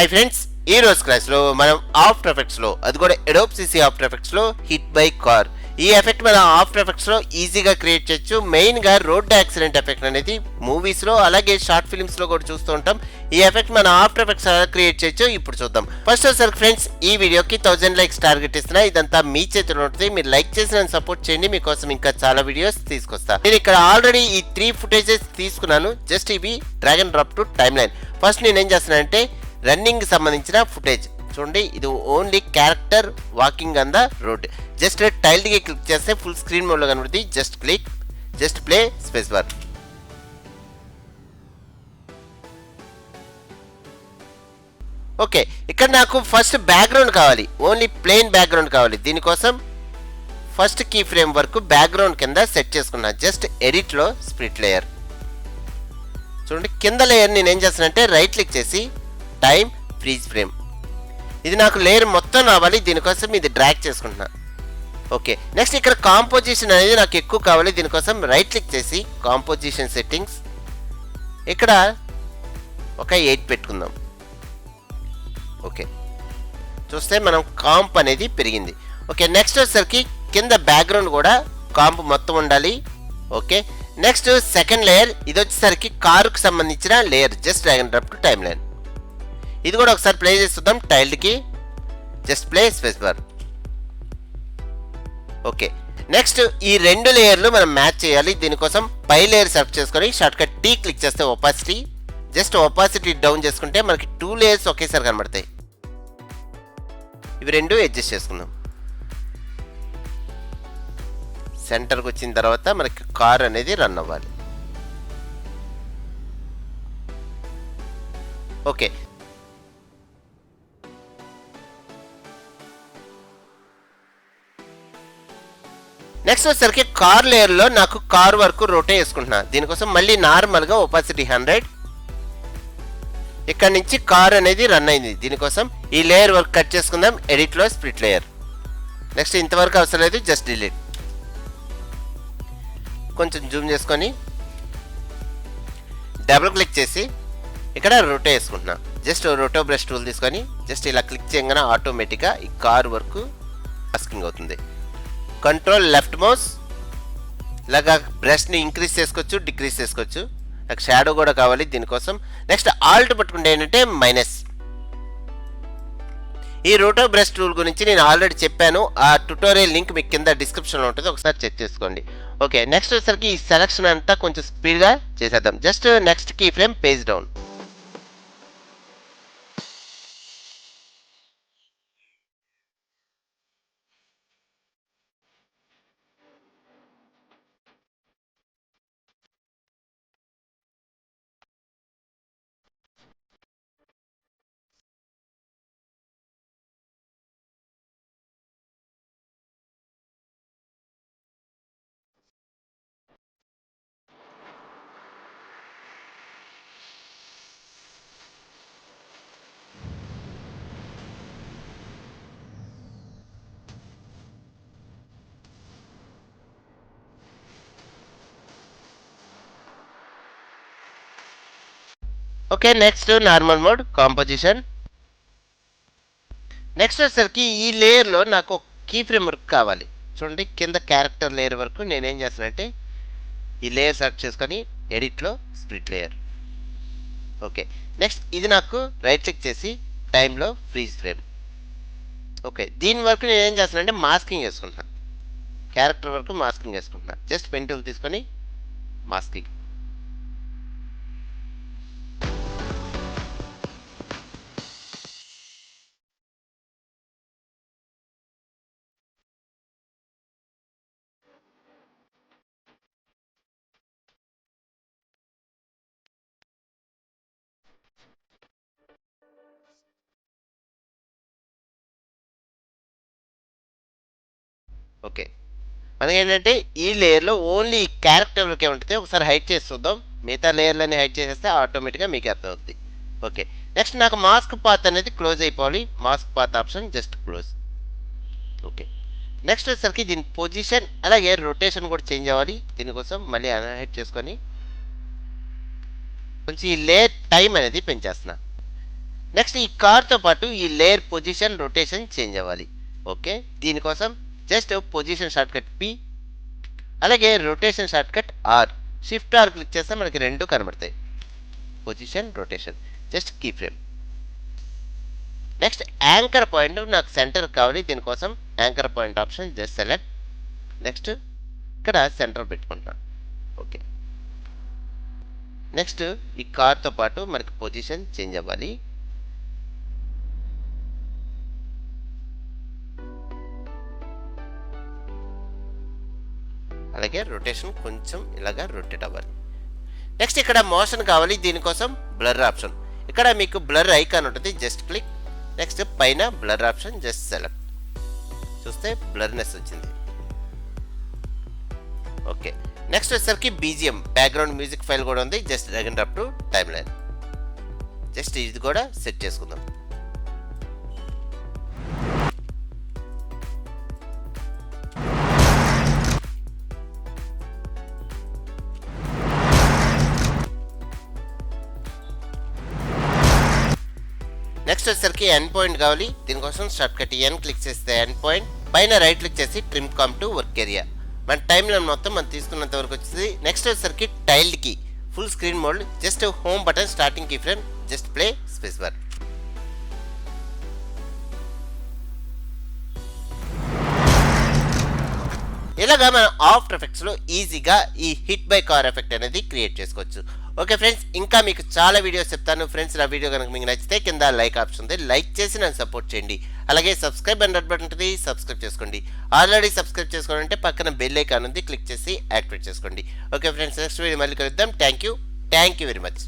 Hi friends, ఈ రోజు క్లాస్లో మనం ఆఫ్టర్ ఎఫెక్ట్స్లో అది కూడా అడోబ్ సిసి ఆఫ్టర్ ఎఫెక్ట్స్లో హిట్ బై కార్ ఈ ఎఫెక్ట్ మనం ఆఫ్టర్ ఎఫెక్ట్స్లో ఈజీగా క్రియేట్ చేయొచ్చు. మెయిన్గా రోడ్ యాక్సిడెంట్ ఎఫెక్ట్ అనేది మూవీస్లో అలాగే షార్ట్ ఫిల్మ్స్లో కూడా చూస్తూ ఉంటాం. ఈ ఎఫెక్ట్ మనం ఆఫ్టర్ ఎఫెక్ట్స్ క్రియేట్ చేయొచ్చు. ఇప్పుడు చూద్దాం. ఫస్ట్ ఒకసారి ఫ్రెండ్స్, ఈ వీడియోకి 1000 లైక్స్ టార్గెట్ ఇస్తున్నా. ఇదంతా మీ చేతిలో ఉంటుంది. మీరు లైక్ చేసి నన్ను సపోర్ట్ చేయండి. మీకోసం ఇంకా చాలా వీడియోస్ తీసుకొస్తా. నేను ఇక్కడ ఆల్రెడీ ఈ 3 ఫుటేజెస్ తీసుకున్నాను. జస్ట్ ఇవి drag and drop to time line. First నేను ఏం చేస్తున్నానంటే రన్నింగ్ సంబంధించిన ఫుటేజ్ చూడండి. ఇది only character walking on the road. Just tailed కి క్లిక్ చేస్తే ఫుల్ స్క్రీన్ మోడ్ లో కనబడుతుంది. Just click, just play, space bar. Okay, ఇక్కడ నాకు ఫస్ట్ బ్యాక్గ్రౌండ్ కావాలి. ఓన్లీ ప్లెయిన్ బ్యాక్గ్రౌండ్ కావాలి. దీనికోసం ఫస్ట్ కీ ఫ్రేమ్ వరకు బ్యాక్గ్రౌండ్ కింద సెట్ చేసుకున్నా. జస్ట్ ఎడిట్ లో స్ప్లిట్ లేయర్ చూడండి. కింద లేయర్ నేను ఏం చేస్తానంటే రైట్ క్లిక్ చేసి టైం ఫ్రీజ్ ఫ్రేమ్. ఇది నాకు లేయర్ మొత్తం రావాలి. దీనికోసం ఇది డ్రాగ్ చేసుకుంటున్నా. ఓకే, నెక్స్ట్ ఇక్కడ కాంపోజిషన్ అనేది నాకు ఎక్కువ కావాలి. దీనికోసం రైట్ క్లిక్ చేసి కాంపోజిషన్ సెట్టింగ్స్, ఇక్కడ ఒక 8 పెట్టుకుందాం. ఓకే, చూస్తే మనం కాంప్ అనేది పెరిగింది. ఓకే, నెక్స్ట్ వచ్చేసరికి కింద బ్యాక్గ్రౌండ్ కూడా కాంప్ మొత్తం ఉండాలి. ఓకే, నెక్స్ట్ సెకండ్ లేయర్, ఇది వచ్చేసరికి కారుకు సంబంధించిన layer. Just drag and drop to time line. ఇది కూడా ఒకసారి ప్లే చేస్తుందాం. టైల్డ్కి just play, space bar. Okay, next ఈ 2 లేయర్లు మనం మ్యాచ్ చేయాలి. దీనికోసం పై లేయర్ సెలెక్ట్ చేసుకొని షార్ట్ కట్ టీ క్లిక్ చేస్తే ఒపాసిటీ, జస్ట్ ఒపాసిటీ డౌన్ చేసుకుంటే మనకి 2 లేయర్స్ ఒకేసారి కనబడతాయి. ఇవి 2 అడ్జస్ట్ చేసుకుందాం. సెంటర్కి వచ్చిన తర్వాత మనకి కార్ అనేది రన్ అవ్వాలి. ఓకే, నెక్స్ట్ వచ్చేసరికి కార్ లేయర్లో నాకు కార్ వరకు రొటేట్ చేసుకుంటున్నా. దీనికోసం మళ్ళీ నార్మల్గా ఒపాసిటీ 100. ఇక్కడ నుంచి కార్ అనేది రన్ అయింది. దీనికోసం ఈ లేయర్ వర్క్ కట్ చేసుకుందాం. ఎడిట్లో స్ప్లిట్ లేయర్. నెక్స్ట్ ఇంతవరకు అవసరం లేదు, జస్ట్ డిలీట్. కొంచెం జూమ్ చేసుకొని డబుల్ క్లిక్ చేసి ఇక్కడ రొటేట్ చేసుకుంటున్నా. జస్ట్ రొటో బ్రష్ టూల్ తీసుకొని జస్ట్ ఇలా క్లిక్ చేయగానే ఆటోమేటిక్గా ఈ కార్ వరకు మాస్కింగ్ అవుతుంది. కంట్రోల్ లెఫ్ట్ మౌస్, ఇలాగా బ్రష్ని ఇంక్రీజ్ చేసుకోవచ్చు, డిక్రీజ్ చేసుకోవచ్చు. నాకు షాడో కూడా కావాలి. దీనికోసం నెక్స్ట్ ఆల్ట్ పట్టుకుంటే ఏంటంటే మైనస్. ఈ రోటో బ్రష్ టూల్ గురించి నేను ఆల్రెడీ చెప్పాను. ఆ ట్యుటోరియల్ లింక్ మీకు కింద డిస్క్రిప్షన్లో ఉంటుంది, ఒకసారి చెక్ చేసుకోండి. ఓకే, నెక్స్ట్ వచ్చేసరికి ఈ సెలక్షన్ అంతా కొంచెం స్పీడ్గా చేసేద్దాం. Just next key frame page down. Okay, next normal mode composition. Next వచ్చేసరికి ఈ లేయర్లో నాకు కీ ఫ్రేమ్ వర్క్ కావాలి. చూడండి, కింద క్యారెక్టర్ లేయర్ వరకు నేనేం చేస్తానంటే ఈ లేయర్ సెలెక్ట్ చేసుకొని ఎడిట్లో స్ప్లిట్ లేయర్. ఓకే, నెక్స్ట్ ఇది నాకు రైట్ క్లిక్ చేసి టైంలో ఫ్రీజ్ ఫ్రేమ్. ఓకే, దీని వరకు నేను ఏం చేస్తానంటే మాస్కింగ్ చేసుకుంటున్నాను. క్యారెక్టర్ వరకు మాస్కింగ్ చేసుకుంటున్నాను. జస్ట్ పెన్ టూల్ తీసుకొని మాస్కింగ్. ఓకే, మనకి ఏంటంటే ఈ లేయర్లో ఓన్లీ ఈ క్యారెక్టర్ వరకే ఉంటుంది. ఒకసారి హైడ్ చేసి చూద్దాం. మిగతా లేయర్లని హైడ్ చేసేస్తే ఆటోమేటిక్గా మీకు అర్థమవుతుంది. ఓకే, నెక్స్ట్ నాకు మాస్క్ పాత్ అనేది క్లోజ్ అయిపోవాలి. Mask path option just close. Okay, next వచ్చేసరికి దీని పొజిషన్ అలాగే రొటేషన్ కూడా చేంజ్ అవ్వాలి. దీనికోసం మళ్ళీ అన్హైడ్ చేసుకొని కొంచెం ఈ లేయర్ టైం అనేది పెంచేస్తున్నా. నెక్స్ట్ ఈ కార్తో పాటు ఈ లేయర్ పొజిషన్ రొటేషన్ చేంజ్ అవ్వాలి. ఓకే, దీనికోసం జస్ట్ పొజిషన్ షార్ట్కట్ పి, అలాగే rotation shortcut R. Shift R click చేస్తే మనకి రెండు కనబడతాయి, position rotation. Just key frame. Next anchor point నాకు సెంటర్ కావాలి, దీనికోసం anchor point option just select. Next ఇక్కడ సెంటర్ పెట్టుకుంటాను. ఓకే, నెక్స్ట్ ఈ కార్తో పాటు మనకి పొజిషన్ చేంజ్ అవ్వాలి. అలాగే రొటేషన్ కొంచెం ఇలాగా రొటేట్ అవ్వాలి. నెక్స్ట్ ఇక్కడ మోషన్ కావాలి, దీనికోసం బ్లర్ ఆప్షన్. ఇక్కడ మీకు బ్లర్ ఐకాన్ ఉంటుంది, జస్ట్ క్లిక్. నెక్స్ట్ పైన బ్లర్ ఆప్షన్ జస్ట్ సెలెక్ట్. చూస్తే బ్లర్నెస్ వచ్చింది. ఓకే, నెక్స్ట్ వచ్చేసరికి బీజిఎం బ్యాక్గ్రౌండ్ మ్యూజిక్ ఫైల్ కూడా ఉంది, just drag and drop to time line. Just ఇది కూడా సెట్ చేసుకుందాం. నెక్స్ట్ వచ్చేసరికి ఎండ్ పాయింట్ కావాలి, దీనికోసం షార్ట్ కట్ ఎన్ క్లిక్ చేస్తే ఎండ్ పాయింట్, పైన రైట్ క్లిక్ చేసి trim comp to work area. మన టైం లైన్ మొత్తం మనం తీసుకున్నంత వరకు వచ్చేది. నెక్స్ట్ వచ్చేసరికి tilde key full screen mode, just home button starting key frame, just play space bar. ఇలాగా మనం ఆఫ్టర్ ఎఫెక్ట్స్లో ఈజీగా ఈ హిట్ బై కార్ ఎఫెక్ట్ అనేది క్రియేట్ చేసుకోవచ్చు. ఓకే ఫ్రెండ్స్, ఇంకా మీకు చాలా వీడియోస్ చెప్తాను ఫ్రెండ్స్. నా వీడియో కనుక మీకు నచ్చితే కింద లైక్ ఆప్షన్ ఉంది, లైక్ చేసి నన్ను సపోర్ట్ చేయండి. అలాగే సబ్స్క్రైబ్ అని బటన్ ఉంటుంది, సబ్స్క్రైబ్ చేసుకోండి. ఆల్రెడీ సబ్స్క్రైబ్ చేసుకోవాలంటే పక్కన బెల్ ఐకాన్ ఉంది, క్లిక్ చేసి యాక్టివేట్ చేసుకోండి. ఓకే ఫ్రెండ్స్, నెక్స్ట్ వీడియో మళ్ళీ కలుద్దాం. Thank you very much.